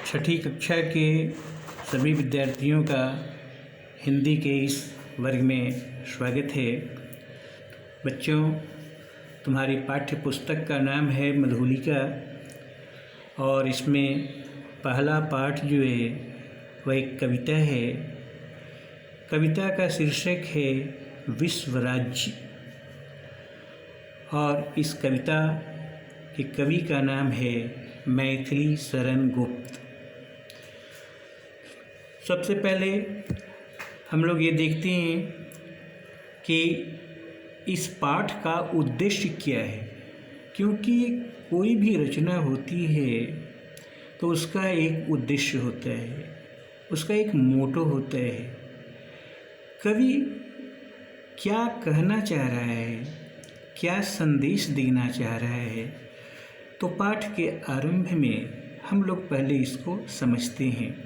छठी कक्षा के सभी विद्यार्थियों का हिंदी के इस वर्ग में स्वागत है। बच्चों, तुम्हारी पाठ्य पुस्तक का नाम है मधुलिका और इसमें पहला पाठ जो है वह एक कविता है। कविता का शीर्षक है विश्व राज्य और इस कविता के कवि का नाम है मैथिली शरण गुप्त। सबसे पहले हम लोग ये देखते हैं कि इस पाठ का उद्देश्य क्या है, क्योंकि कोई भी रचना होती है तो उसका एक उद्देश्य होता है, उसका एक मोटो होता है। कवि क्या कहना चाह रहा है, क्या संदेश देना चाह रहा है, तो पाठ के आरंभ में हम लोग पहले इसको समझते हैं।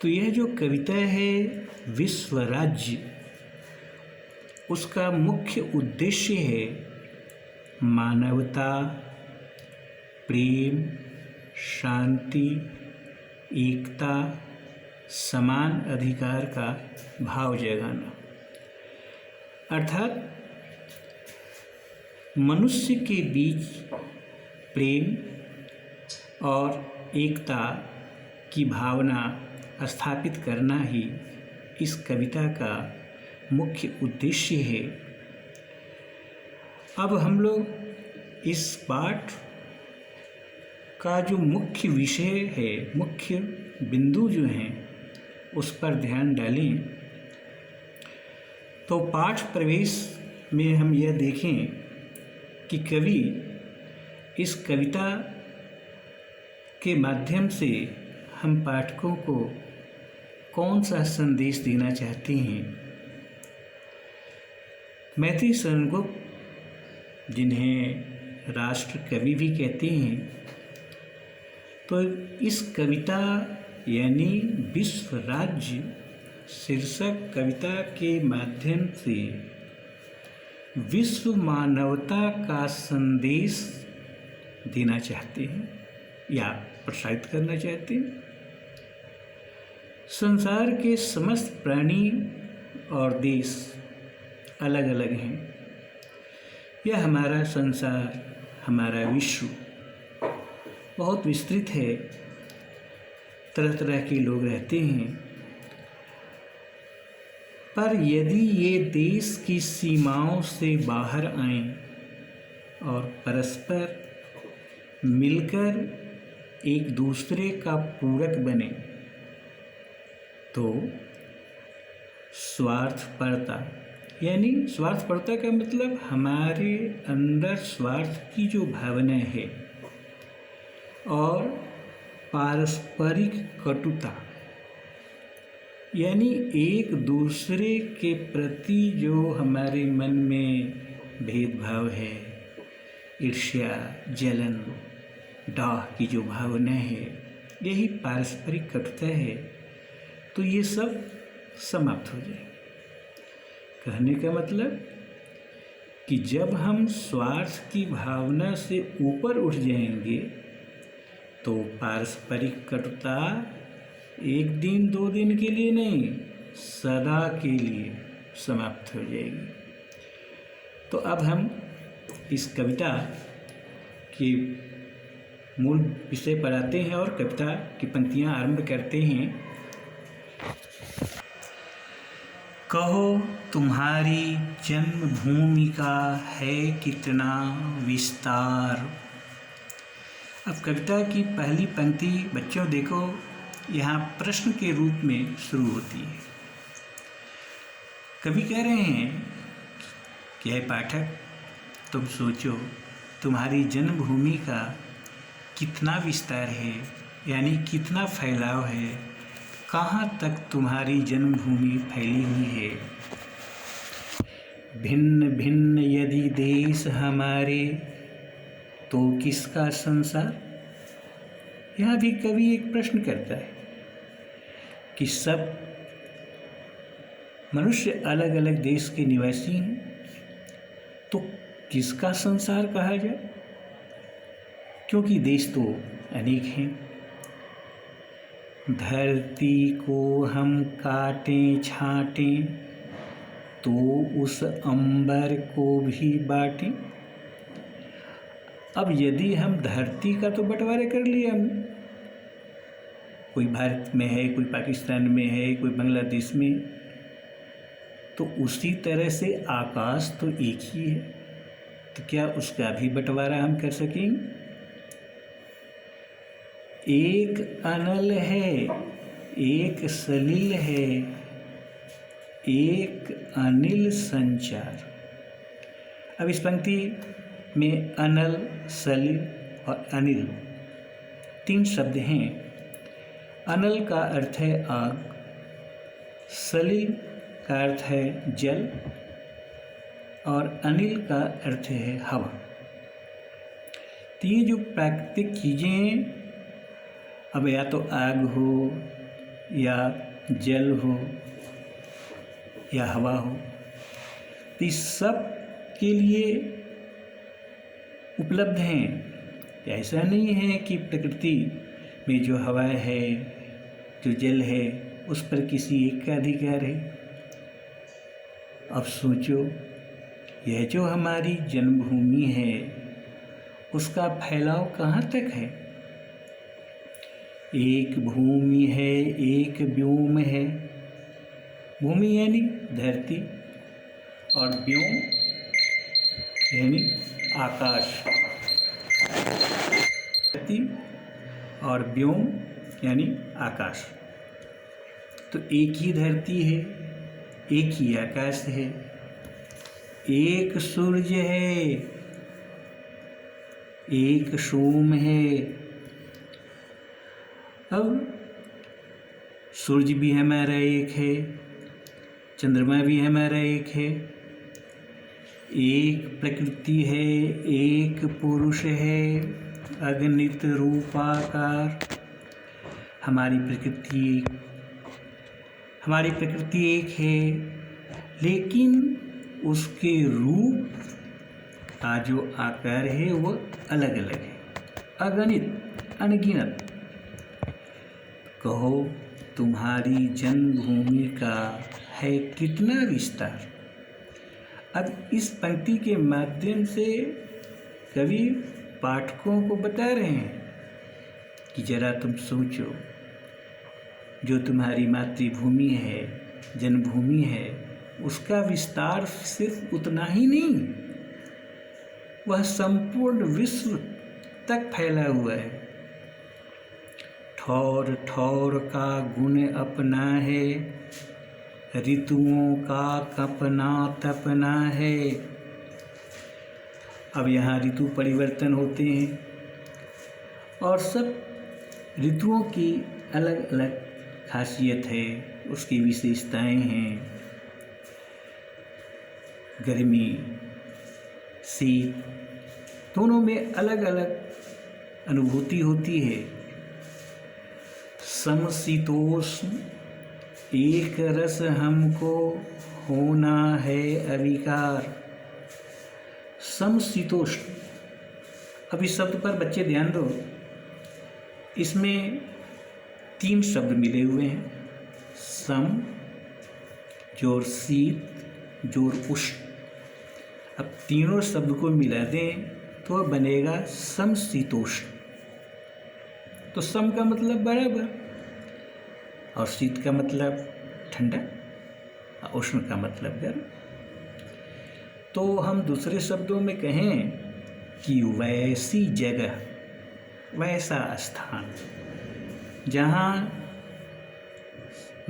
तो यह जो कविता है विश्व राज्य, उसका मुख्य उद्देश्य है मानवता, प्रेम, शांति, एकता, समान अधिकार का भाव जगाना। अर्थात मनुष्य के बीच प्रेम और एकता की भावना स्थापित करना ही इस कविता का मुख्य उद्देश्य है। अब हम लोग इस पाठ का जो मुख्य विषय है, मुख्य बिंदु जो हैं, उस पर ध्यान डालें। तो पाठ प्रवेश में हम यह देखें कि कवि इस कविता के माध्यम से हम पाठकों को कौन सा संदेश देना चाहते हैं। मैथिली शरण गुप्त, जिन्हें राष्ट्र कवि भी कहते हैं, तो इस कविता यानी विश्व राज्य शीर्षक कविता के माध्यम से विश्व मानवता का संदेश देना चाहते हैं या प्रसारित करना चाहते हैं। संसार के समस्त प्राणी और देश अलग अलग हैं। यह हमारा संसार, हमारा विश्व बहुत विस्तृत है, तरह तरह के लोग रहते हैं। पर यदि ये देश की सीमाओं से बाहर आएं और परस्पर मिलकर एक दूसरे का पूरक बने, तो स्वार्थपरता, यानी स्वार्थपरता का मतलब हमारे अंदर स्वार्थ की जो भावना है और पारस्परिक कटुता, यानी एक दूसरे के प्रति जो हमारे मन में भेदभाव है, ईर्ष्या, जलन, डाह की जो भावना है, यही पारस्परिक कटुता है। तो ये सब समाप्त हो जाए। कहने का मतलब कि जब हम स्वार्थ की भावना से ऊपर उठ जाएंगे तो पारस्परिक कटुता एक दिन दो दिन के लिए नहीं, सदा के लिए समाप्त हो जाएगी। तो अब हम इस कविता के मूल विषय पर आते हैं और कविता की पंक्तियां आरंभ करते हैं। कहो तुम्हारी जन्मभूमि का है कितना विस्तार। अब कविता की पहली पंक्ति बच्चों देखो, यहाँ प्रश्न के रूप में शुरू होती है। कवि कह रहे हैं कि हे पाठक, तुम सोचो तुम्हारी जन्मभूमि का कितना विस्तार है, यानी कितना फैलाव है, कहाँ तक तुम्हारी जन्मभूमि फैली हुई है। भिन्न भिन्न यदि देश हमारे, तो किसका संसार। यहाँ भी कवि एक प्रश्न करता है कि सब मनुष्य अलग अलग देश के निवासी हैं, तो किसका संसार कहा जाए, क्योंकि देश तो अनेक हैं। धरती को हम काटें छाटें तो उस अंबर को भी बाटें। अब यदि हम धरती का तो बंटवारा कर लिया हम, कोई भारत में है, कोई पाकिस्तान में है, कोई बांग्लादेश में, तो उसी तरह से आकाश तो एक ही है, तो क्या उसका भी बंटवारा हम कर सकेंगे? एक अनल है, एक सलिल है, एक अनिल संचार। अब इस पंक्ति में अनल, सलिल और अनिल 3 शब्द हैं। अनल का अर्थ है आग, सलिल का अर्थ है जल और अनिल का अर्थ है हवा। तो ये जो प्राकृतिक चीज़ें, अब या तो आग हो या जल हो या हवा हो, तो इस सब के लिए उपलब्ध हैं। ऐसा नहीं है कि प्रकृति में जो हवा है, जो जल है, उस पर किसी एक का अधिकार है। अब सोचो, यह जो हमारी जन्मभूमि है उसका फैलाव कहाँ तक है? एक भूमि है, एक व्योम है। भूमि यानी धरती और व्योम यानी आकाश। धरती और व्योम यानी आकाश। तो एक ही धरती है, एक ही आकाश है, एक सूर्य है, एक सोम है। अब सूर्य भी हमारा एक है, चंद्रमा भी हमारा एक है, एक प्रकृति है, एक पुरुष है, अगणित रूपाकार। हमारी प्रकृति एक है, लेकिन उसके रूप का जो आकार है वो अलग अलग है, अगणित, अनगिनत। कहो तुम्हारी जन्मभूमि का है कितना विस्तार। अब इस पंक्ति के माध्यम से कवि पाठकों को बता रहे हैं कि जरा तुम सोचो, जो तुम्हारी मातृभूमि है, जन्मभूमि है, उसका विस्तार सिर्फ उतना ही नहीं, वह संपूर्ण विश्व तक फैला हुआ है। ठौर ठौर का गुण अपना है, ऋतुओं का कपना तपना है। अब यहाँ ऋतु परिवर्तन होते हैं और सब ऋतुओं की अलग अलग खासियत है, उसकी विशेषताएं हैं। गर्मी, शीत, दोनों में अलग अलग अनुभूति होती है। समशीतोष्ण एक रस हमको होना है अविकार। समशीतोष्ण, अब इस शब्द पर बच्चे ध्यान दो, इसमें 3 शब्द मिले हुए हैं। सम जोर शीत जोर उष्ण। अब तीनों शब्द को मिला दें तो बनेगा समशीतोष्ण। तो सम का मतलब बराबर और शीत का मतलब ठंडा और उष्ण का मतलब गर्म। तो हम दूसरे शब्दों में कहें कि वैसी जगह, वैसा स्थान जहाँ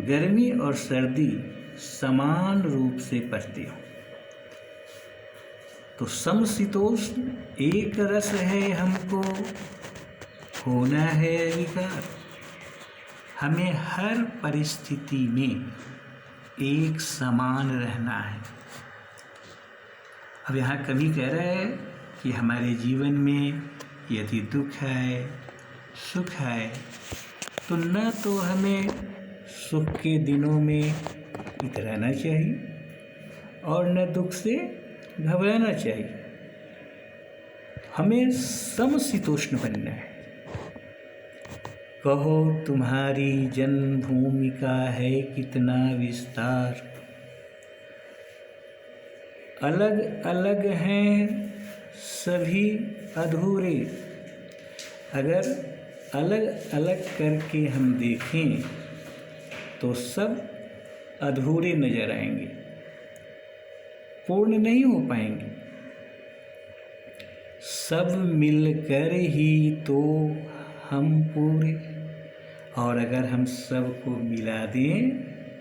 गर्मी और सर्दी समान रूप से पड़ती हो। तो समशीतोष्ण एक रस है हमको होना है अधिकार। हमें हर परिस्थिति में एक समान रहना है। अब यहाँ कवि कह रहा है कि हमारे जीवन में यदि दुख है, सुख है, तो न तो हमें सुख के दिनों में इतराना चाहिए और न दुख से घबराना चाहिए। हमें समशीतोष्ण बनना है। कहो तुम्हारी जन्मभूमि का है कितना विस्तार। अलग अलग हैं सभी अधूरे। अगर अलग अलग करके हम देखें तो सब अधूरे नजर आएंगे, पूर्ण नहीं हो पाएंगे। सब मिलकर ही तो हम पूरे, और अगर हम सबको मिला दें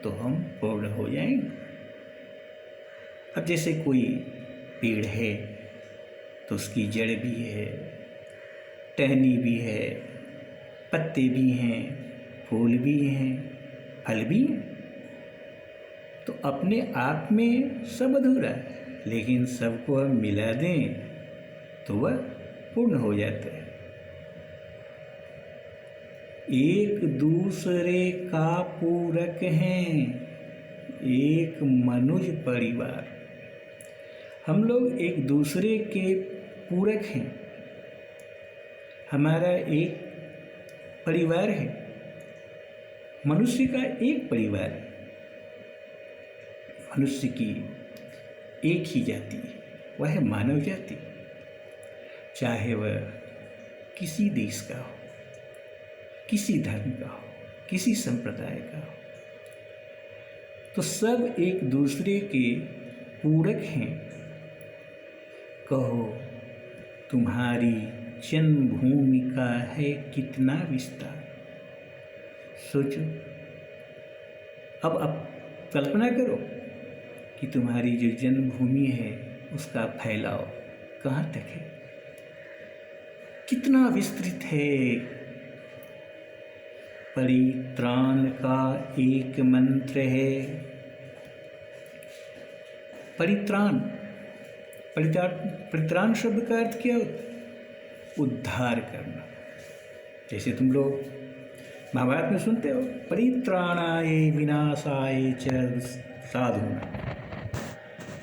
तो हम पूर्ण हो जाएंगे। अब जैसे कोई पेड़ है तो उसकी जड़ भी है, टहनी भी है, पत्ते भी हैं, फूल भी हैं, फल भी हैं। तो अपने आप में सब अधूरा है, लेकिन सबको हम मिला दें तो वह पूर्ण हो जाता है। एक दूसरे का पूरक हैं, एक मनुज परिवार। हम लोग एक दूसरे के पूरक हैं। हमारा एक परिवार है, मनुष्य का एक परिवार है। मनुष्य की एक ही जाति है, वह है मानव जाति। चाहे वह किसी देश का हो, किसी धर्म का हो, किसी संप्रदाय का हो, तो सब एक दूसरे के पूरक हैं। कहो तुम्हारी जन्मभूमि का है कितना विस्तार। सोचो, अब कल्पना करो कि तुम्हारी जो जन्मभूमि है उसका फैलाव कहाँ तक है, कितना विस्तृत है। परित्राण का एक मंत्र है। परित्राण, परित्राण शब्द का अर्थ क्या होता है? उद्धार करना। जैसे तुम लोग महाभारत में सुनते हो, परित्राणाय विनाशाय च साधूनां।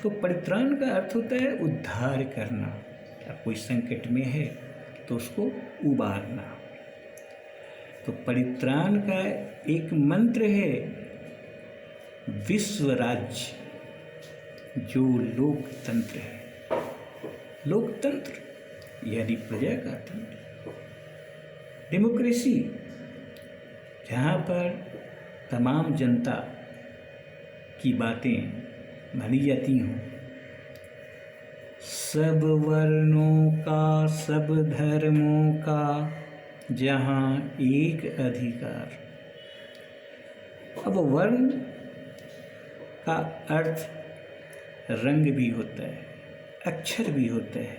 तो परित्राण का अर्थ होता है उद्धार करना। अब कोई संकट में है तो उसको उबारना। तो परित्राण का एक मंत्र है विश्व राज्य, जो लोकतंत्र है। लोकतंत्र यानी प्रजा का तंत्र, डेमोक्रेसी, जहाँ पर तमाम जनता की बातें मानी जाती हों। सब वर्णों का, सब धर्मों का जहाँ एक अधिकार। अब वर्ण का अर्थ रंग भी होता है, अक्षर भी होता है।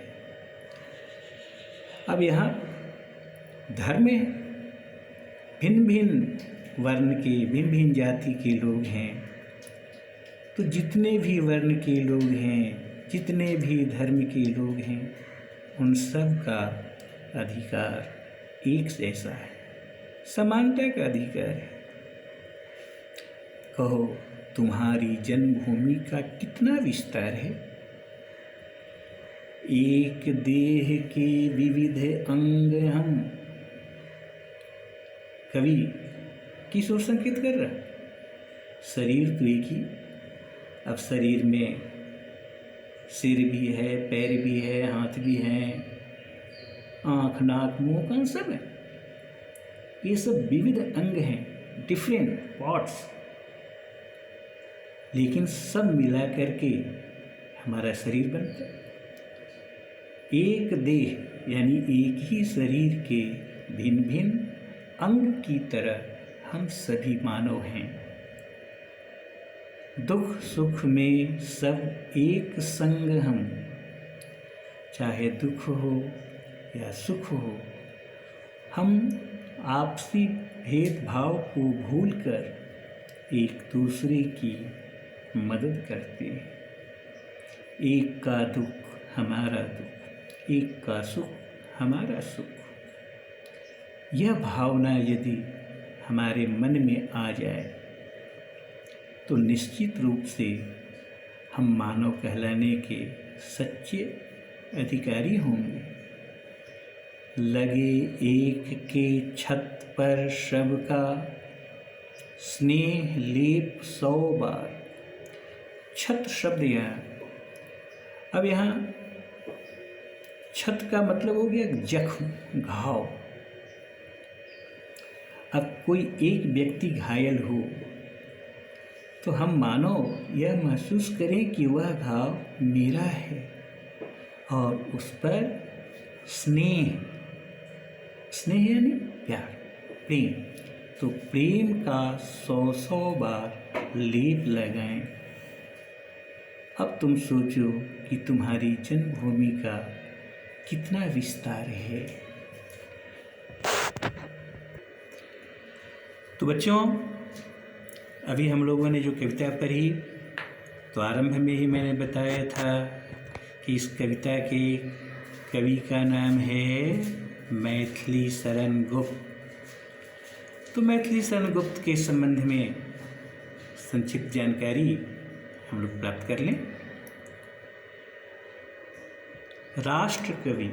अब यहाँ धर्म है, भिन्न भिन्न वर्ण के, भिन्न भिन्न जाति के लोग हैं। तो जितने भी वर्ण के लोग हैं, जितने भी धर्म के लोग हैं, उन सब का अधिकार एक जैसा है, समानता का अधिकार है। कहो तुम्हारी जन्मभूमि का कितना विस्तार है। एक देह के विविध अंग हम। कवि किस ओर संकेत कर रहा है? शरीर तो एक ही। अब शरीर में सिर भी है, पैर भी है, हाथ भी हैं, आँख, नाक, मुंह, कान सब है। ये सब विविध अंग हैं, डिफरेंट पार्ट्स, लेकिन सब मिला करके हमारा शरीर बनता है। एक देह यानी एक ही शरीर के भिन्न भिन्न अंग की तरह हम सभी मानव हैं। दुख सुख में सब एक संग हम। चाहे दुख हो या सुख हो, हम आपसी भेदभाव को भूलकर एक दूसरे की मदद करते हैं। एक का दुख हमारा दुख, एक का सुख हमारा सुख। यह भावना यदि हमारे मन में आ जाए तो निश्चित रूप से हम मानव कहलाने के सच्चे अधिकारी होंगे। लगे एक के छत पर सबका, स्नेह लेप 100 बार। छत शब्द यहाँ, अब यहाँ छत का मतलब हो गया जख्म, घाव। अब कोई एक व्यक्ति घायल हो तो हम मानो यह महसूस करें कि वह घाव मेरा है और उस पर स्नेह, स्नेह यानी प्यार, प्रेम, तो प्रेम का 100 बार लेप लगाएं। अब तुम सोचो कि तुम्हारी जन्मभूमि का कितना विस्तार है। तो बच्चों, अभी हम लोगों ने जो कविता पढ़ी, तो आरंभ में ही मैंने बताया था कि इस कविता के कवि का नाम है मैथिली शरण गुप्त। तो मैथिली शरण गुप्त के संबंध में संक्षिप्त जानकारी हम लोग प्राप्त कर लें। राष्ट्र कवि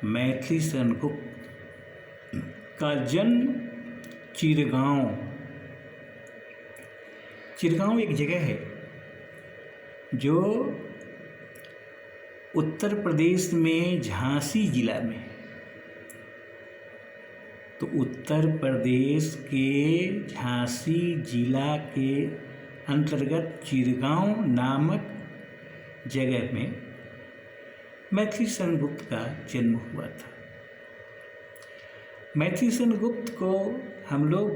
मैथिली शरण गुप्त का जन्म चिरगांव एक जगह है जो उत्तर प्रदेश में झांसी जिला में। तो उत्तर प्रदेश के झांसी जिला के अंतर्गत चिरगांव नामक जगह में मैथिली शरण गुप्त का जन्म हुआ था। मैथिली शरण गुप्त को हम लोग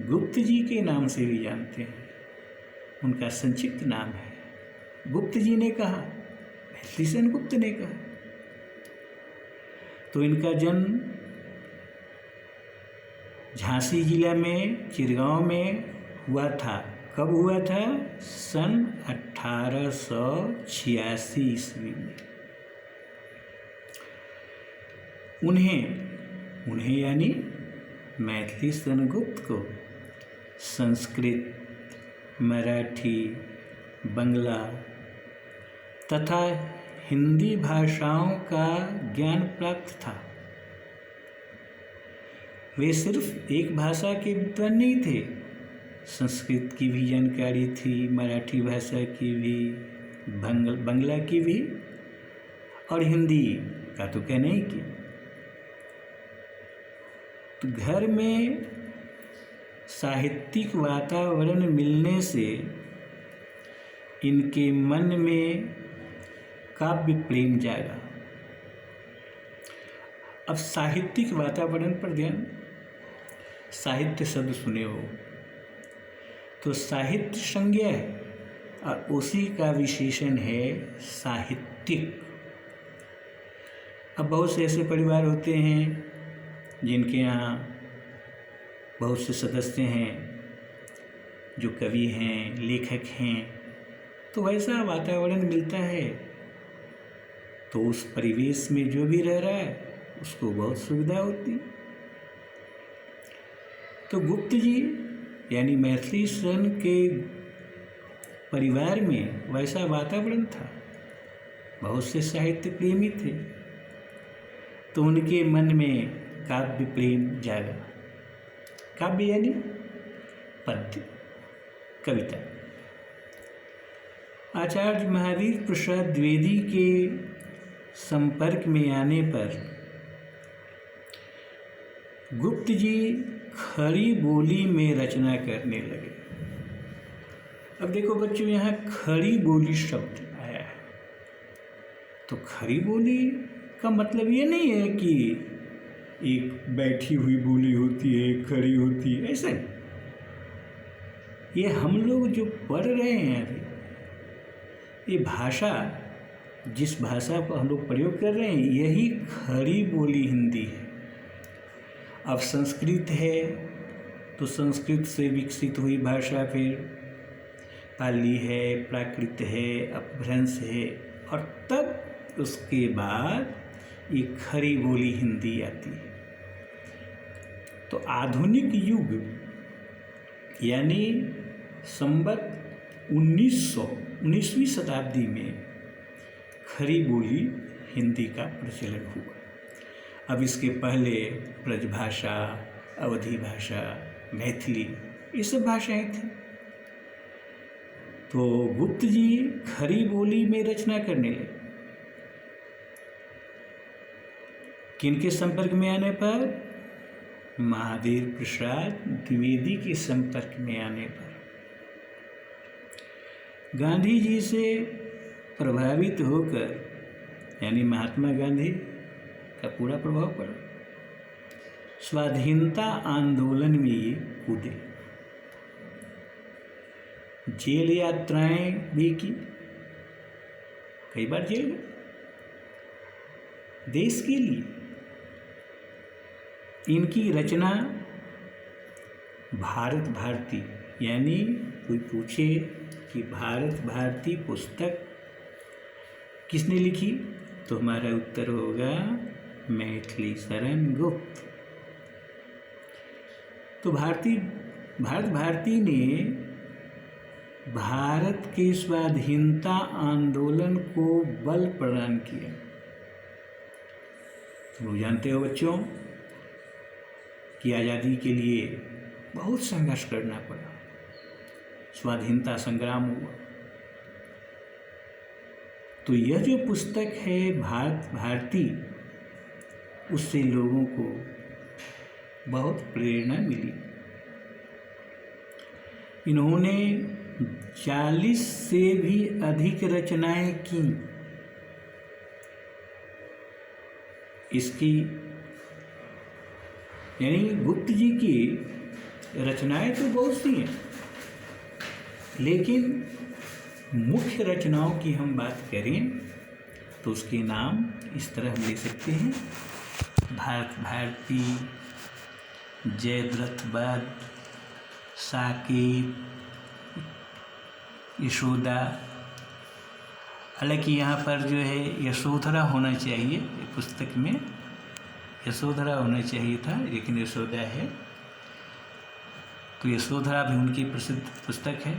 गुप्त जी के नाम से भी जानते हैं। उनका संक्षिप्त नाम है। गुप्त जी ने कहा, मैथिली शरण गुप्त ने कहा। तो इनका जन्म झांसी जिला में चिरगांव में हुआ था। कब हुआ था? सन 1886 ईस्वी में। उन्हें यानी मैथिली शरण गुप्त को संस्कृत, मराठी, बंगला तथा हिंदी भाषाओं का ज्ञान प्राप्त था। वे सिर्फ एक भाषा के विद्वान नहीं थे, संस्कृत की भी जानकारी थी, मराठी भाषा की भी, बंगला की भी, और हिंदी का तो कहना ही क्या। तो घर में साहित्यिक वातावरण मिलने से इनके मन में काव्य प्रेम जागा। अब साहित्यिक वातावरण पर ध्यान, साहित्य शब्द सुने हो तो साहित्य संज्ञा है और उसी का विशेषण है साहित्यिक। अब बहुत से ऐसे परिवार होते हैं जिनके यहाँ बहुत से सदस्य हैं जो कवि हैं, लेखक हैं, तो वैसा वातावरण मिलता है तो उस परिवेश में जो भी रह रहा है उसको बहुत सुविधा होती। तो गुप्त जी यानी मैथिली शरण के परिवार में वैसा वातावरण था, बहुत से साहित्य प्रेमी थे, तो उनके मन में काव्य प्रेम जागा। काव्य यानी पद्य, कविता। आचार्य महावीर प्रसाद द्विवेदी के संपर्क में आने पर गुप्त जी खड़ी बोली में रचना करने लगे। अब देखो बच्चों, यहाँ खड़ी बोली शब्द आया है, तो खड़ी बोली का मतलब ये नहीं है कि एक बैठी हुई बोली होती है, खड़ी होती है, ऐसा नहीं। ये हम लोग जो पढ़ रहे हैं अभी, ये भाषा, जिस भाषा को हम लोग प्रयोग कर रहे हैं, यही खड़ी बोली हिंदी है। अब संस्कृत है तो संस्कृत से विकसित हुई भाषा फिर पाली है, प्राकृत है, अपभ्रंश है, और तब उसके बाद ये खड़ी बोली हिंदी आती है। तो आधुनिक युग यानी संवत 19वीं शताब्दी में खड़ी बोली हिंदी का प्रचलन हुआ। अब इसके पहले ब्रजभाषा, अवधी भाषा, मैथिली, ये सब भाषाएं थी। तो गुप्त जी खरी बोली में रचना करने लगे। किनके संपर्क में आने पर? महादेव प्रसाद द्विवेदी के संपर्क में आने पर। गांधी जी से प्रभावित होकर, यानी महात्मा गांधी का पूरा प्रभाव पड़ा, स्वाधीनता आंदोलन में ये कूदे। जेल यात्राएं भी की, कई बार जेल गए देश के लिए। इनकी रचना भारत भारती, यानी कोई पूछे कि भारत भारती पुस्तक किसने लिखी, तो हमारा उत्तर होगा मैथिली शरण गुप्त। तो भारत भारती ने भारत के स्वाधीनता आंदोलन को बल प्रदान किया। तुम जानते हो बच्चों कि आज़ादी के लिए बहुत संघर्ष करना पड़ा, स्वाधीनता संग्राम हुआ। तो यह जो पुस्तक है भारत भारती, उससे लोगों को बहुत प्रेरणा मिली। इन्होंने 40 से भी अधिक रचनाएं की। इसकी यानी गुप्त जी की रचनाएं तो बहुत सी हैं, लेकिन मुख्य रचनाओं की हम बात करें तो उसके नाम इस तरह हम ले सकते हैं: भारत भारती, जयद्रथवध, साकेत, यशोदा। हालांकि यहाँ पर जो है यशोधरा होना चाहिए, पुस्तक में यशोधरा होना चाहिए था, लेकिन यशोदा है। तो यशोधरा भी उनकी प्रसिद्ध पुस्तक है।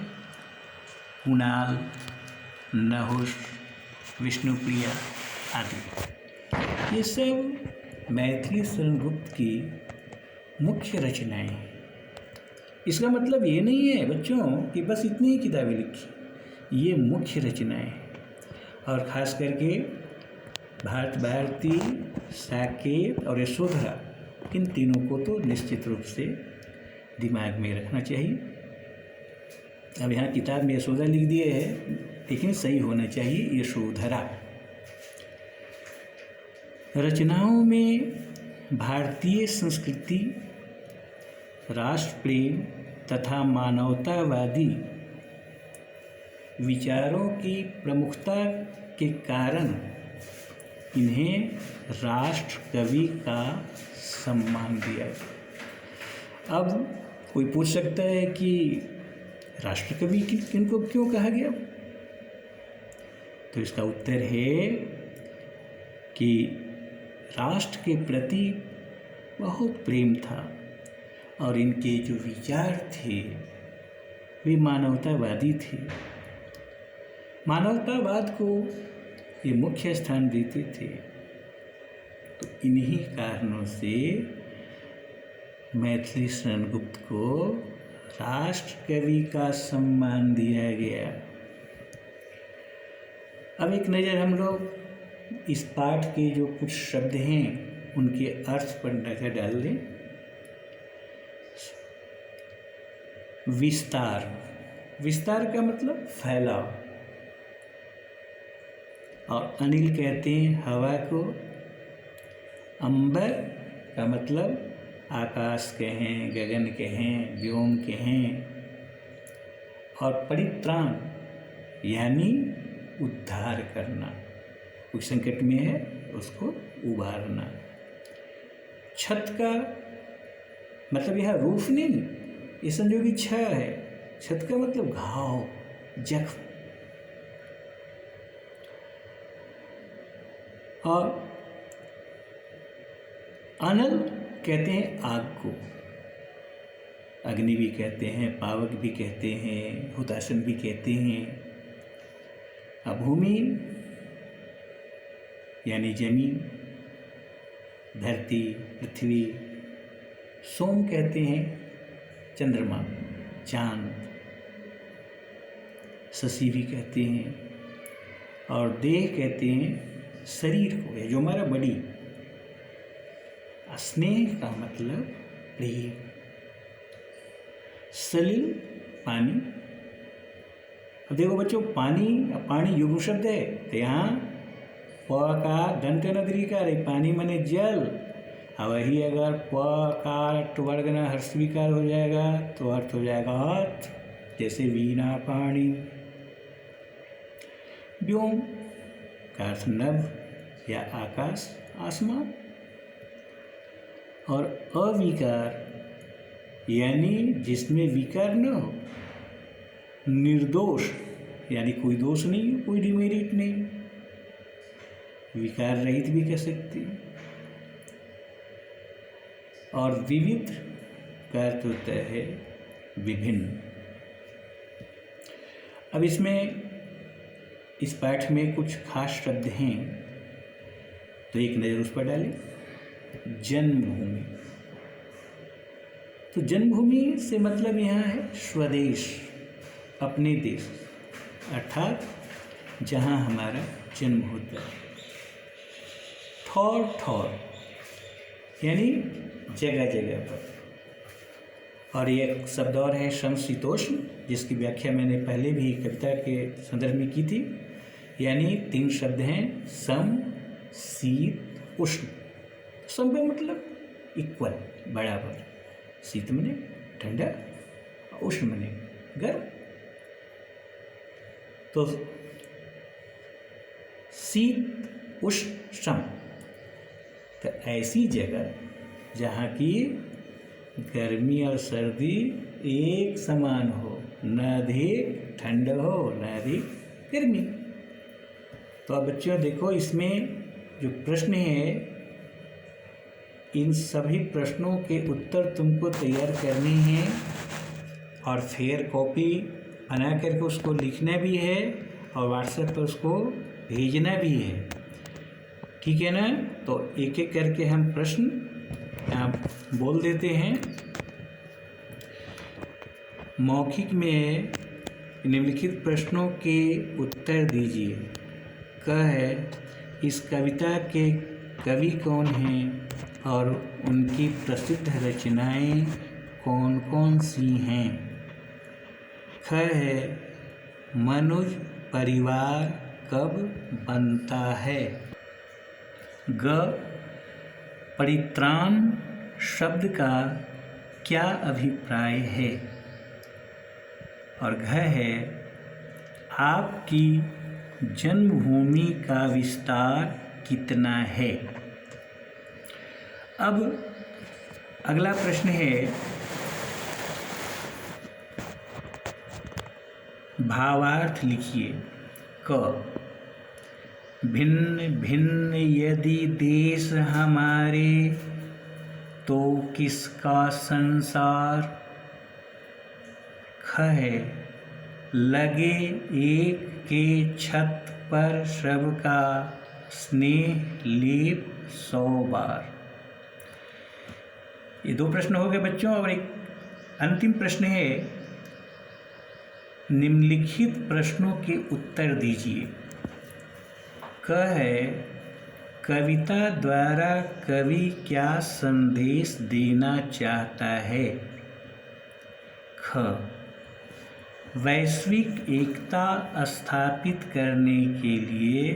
कुणाल, नहुष, विष्णुप्रिया आदि, ये सब मैथिली शरण गुप्त की मुख्य रचनाएं हैं। इसका मतलब ये नहीं है बच्चों कि बस इतनी ही किताबें लिखी, ये मुख्य रचनाएं हैं। और ख़ास करके भारत भारती, साकेत और यशोधरा, इन तीनों को तो निश्चित रूप से दिमाग में रखना चाहिए। अब यहाँ किताब में यशोदा लिख दिए है, लेकिन सही होना चाहिए यशोधरा। रचनाओं में भारतीय संस्कृति, राष्ट्र प्रेम तथा मानवतावादी विचारों की प्रमुखता के कारण इन्हें राष्ट्र कवि का सम्मान दिया गया। अब कोई पूछ सकता है कि राष्ट्र कवि किनको क्यों कहा गया, तो इसका उत्तर है कि राष्ट्र के प्रति बहुत प्रेम था और इनके जो विचार थे वे मानवतावादी थे। मानवतावाद को ये मुख्य स्थान देते थे। तो इन्हीं कारणों से मैथिली शरण गुप्त को राष्ट्र कवि का सम्मान दिया गया। अब एक नज़र हम लोग इस पाठ के जो कुछ शब्द हैं उनके अर्थ पर नजर डाल दें। विस्तार, विस्तार का मतलब फैलाव। और अनिल कहते हैं हवा को। अंबर का मतलब आकाश कहें, गगन कहें, व्योम कहें। और परित्राण यानी उद्धार करना, कोई संकट में है उसको उबारना। छत का मतलब यह रूफ नहीं, ये समझो कि छ है। छत का मतलब घाव, जख्म। और अनल कहते हैं आग को, अग्नि भी कहते हैं, पावक भी कहते हैं, हुताशन भी कहते हैं। भूमि यानी जमीन, धरती, पृथ्वी, सोम कहते हैं चंद्रमा, चांद, शशि भी कहते हैं, और देह कहते हैं शरीर को, जो हमारा बॉडी। स्नेह का मतलब प्रेम। सलिल पानी। अब देखो बच्चों, पानी युग्म शब्द है, तो यहाँ प का दंत नदरीकार है, पानी माने जल। अब वही अगर प का टवर्गना हर्षविकार हो जाएगा तो अर्थ हो जाएगा हाथ, जैसे वीणा पानी। व्योम का अर्थ नभ या आकाश, आसमान। और अविकार यानी जिसमें विकार न हो, निर्दोष यानी कोई दोष नहीं, कोई डिमेरिट नहीं, विकार रहित भी कह सकते हैं। और विविध का अर्थ होता है विभिन्न। अब इसमें इस पाठ में कुछ खास शब्द हैं, तो एक नज़र उस पर डालें। जन्मभूमि, तो जन्मभूमि से मतलब यहाँ है स्वदेश, अपने देश, अर्थात जहाँ हमारा जन्म होता है। ठौर ठौर यानी जगह जगह पर। और एक शब्द और है समशीतोष्ण, जिसकी व्याख्या मैंने पहले भी कविता के संदर्भ में की थी। यानी 3 शब्द हैं, सम, शीत, उष्ण। सम का मतलब इक्वल, बराबर। शीत मने ठंडा, उष्ण मने गर्म। तो शीत, उष्ण, सम, तो ऐसी जगह जहाँ की गर्मी और सर्दी एक समान हो, न अधिक ठंड हो न अधिक गर्मी। तो अब बच्चों देखो, इसमें जो प्रश्न है, इन सभी प्रश्नों के उत्तर तुमको तैयार करने हैं और फिर कॉपी बना करके उसको लिखना भी है और व्हाट्सएप पर उसको भेजना भी है, ठीक है ना। तो एक एक करके हम प्रश्न आप बोल देते हैं। मौखिक में निम्नलिखित प्रश्नों के उत्तर दीजिए। क है, इस कविता के कवि कौन हैं और उनकी प्रसिद्ध रचनाएं कौन कौन सी हैं। ख है, मनुज परिवार कब बनता है। ग, परित्राण शब्द का क्या अभिप्राय है। और घ है, आपकी जन्मभूमि का विस्तार कितना है। अब अगला प्रश्न है, भावार्थ लिखिए। क, भिन्न भिन्न यदि देश हमारे तो किसका संसार। ख है, लगे एक के छत पर सबका स्नेह लेप 100 बार। ये 2 प्रश्न हो गए बच्चों। और एक अंतिम प्रश्न है, निम्नलिखित प्रश्नों के उत्तर दीजिए। क है, कविता द्वारा कवि क्या संदेश देना चाहता है। ख, वैश्विक एकता स्थापित करने के लिए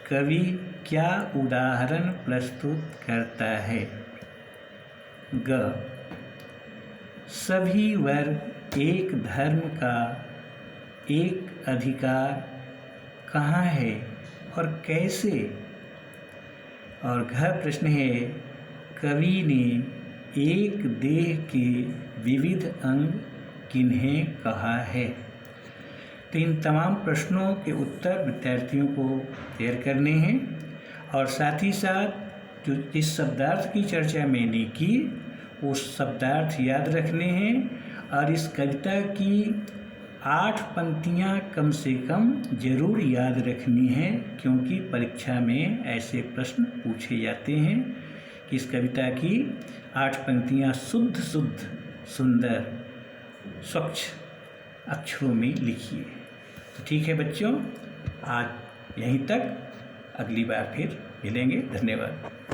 कवि क्या उदाहरण प्रस्तुत करता है। ग, सभी वर्ग एक धर्म का एक अधिकार कहाँ है और कैसे। और घ प्रश्न है, कवि ने एक देह के विविध अंग किन्हें कहा है। तो इन तमाम प्रश्नों के उत्तर विद्यार्थियों को तैयार करने हैं और साथ ही साथ जो इस शब्दार्थ की चर्चा मैंने की वो शब्दार्थ याद रखने हैं और इस कविता की 8 पंक्तियाँ कम से कम जरूर याद रखनी है, क्योंकि परीक्षा में ऐसे प्रश्न पूछे जाते हैं। कि इस कविता की 8 पंक्तियाँ शुद्ध शुद्ध सुंदर स्वच्छ अक्षरों में लिखिए। तो ठीक है बच्चों, आज यहीं तक, अगली बार फिर मिलेंगे। धन्यवाद।